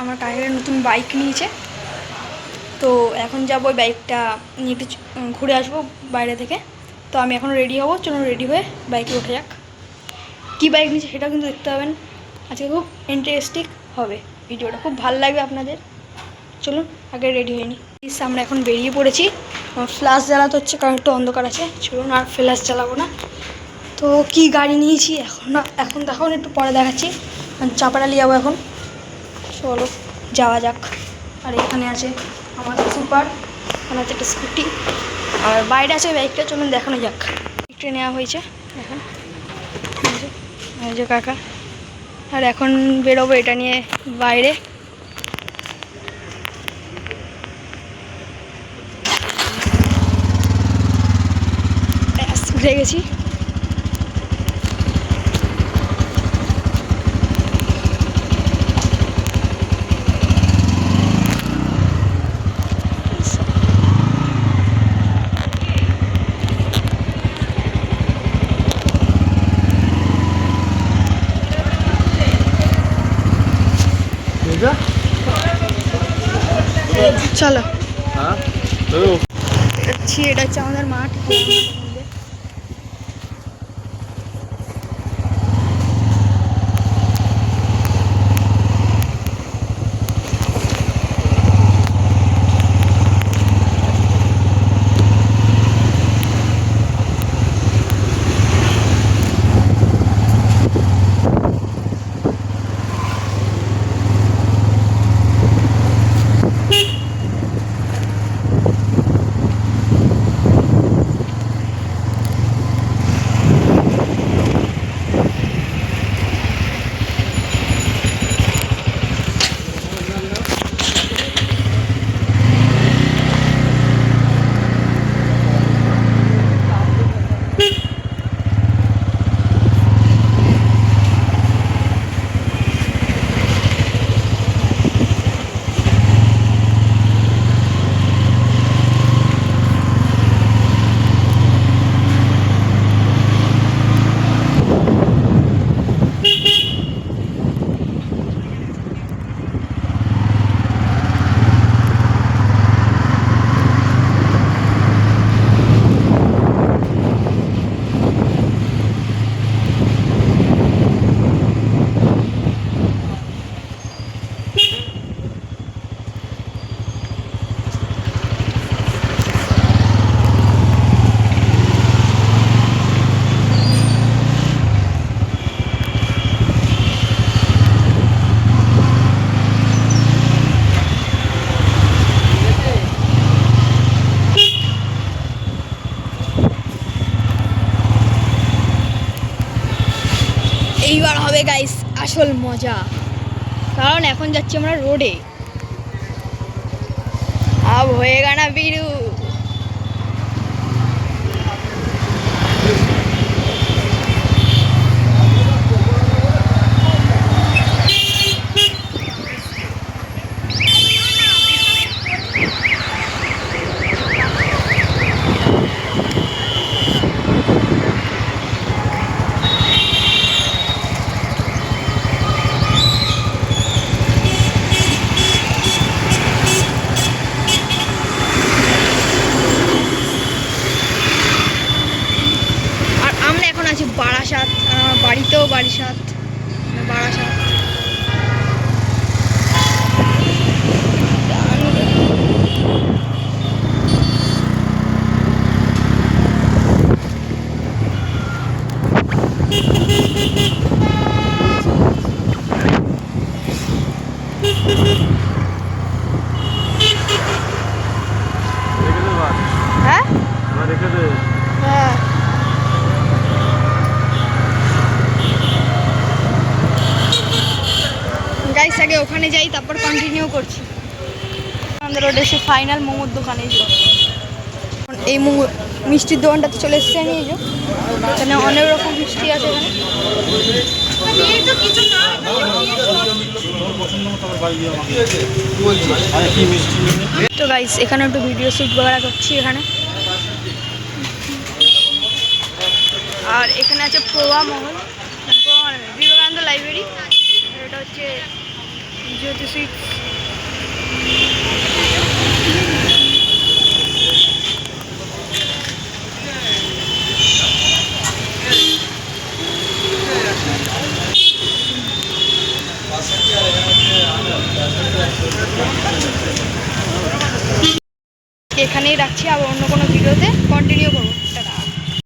আমার কাহিনীর নতুন বাইক নিয়েছে, তো এখন যাবো ওই বাইকটা নিয়ে একটু ঘুরে আসবো বাইরে থেকে। তো আমি এখন রেডি হবো, চলুন রেডি হয়ে বাইকে উঠে যাক। কী বাইক নিয়েছে সেটাও কিন্তু দেখতে পাবেন। আজকে খুব ইন্টারেস্টিং হবে ভিডিওটা, খুব ভালো লাগবে আপনাদের। চলুন আগে রেডি হয়ে নিই। আমরা এখন বেরিয়ে পড়েছি। ফ্ল্যাশ জ্বালাতে হচ্ছে কারণ একটু অন্ধকার আছে। চলুন আর ফ্ল্যাশ জ্বালাবো না। তো কি গাড়ি নিয়েছি এখন দেখো, একটু পরে দেখাচ্ছি। চাপাডালি যাবো এখন, চলো যাওয়া যাক। আর এখানে আছে আমার সুপার, এখানে আছে একটা স্কুটি, আর বাইরে আছে বাইকটা, চলুন দেখানো যাক। বাইকটা নেওয়া হয়েছে এখন, এই যে কাকা। আর এখন বেরোবো এটা নিয়ে বাইরে। উঠে গেছি। চলো এটা হচ্ছে আমাদের মাঠ। এইবার হবে গাইস আসল মজা, কারণ এখন যাচ্ছি আমরা রোডে। আব হয়ে গানা বিরু। বারাসাত, বাড়িতেও বারাসাত। হ্যাঁ হ্যাঁ গাইস, আগে ওখানে যাই তারপর কন্টিনিউ করছি। আমাদের রোডে এসে ফাইনাল মোমোর দোকানে এই মোমো মিষ্টির দোকানটাতে চলে এসেছি আমি। এই যে এখানে অনেক রকম মিষ্টি আছে এখানে। তো গাইস এখানে একটু ভিডিও শ্যুট বগেরা করছি এখানে। আর এখানে আছে প্রভা মহল, বিবেকানন্দ লাইব্রেরি। এটা হচ্ছে জ্যোতি সুইটস। এখানেই রাখছি, আবার অন্য কোনো ভিডিওতে কন্টিনিউ করবো। টাটা।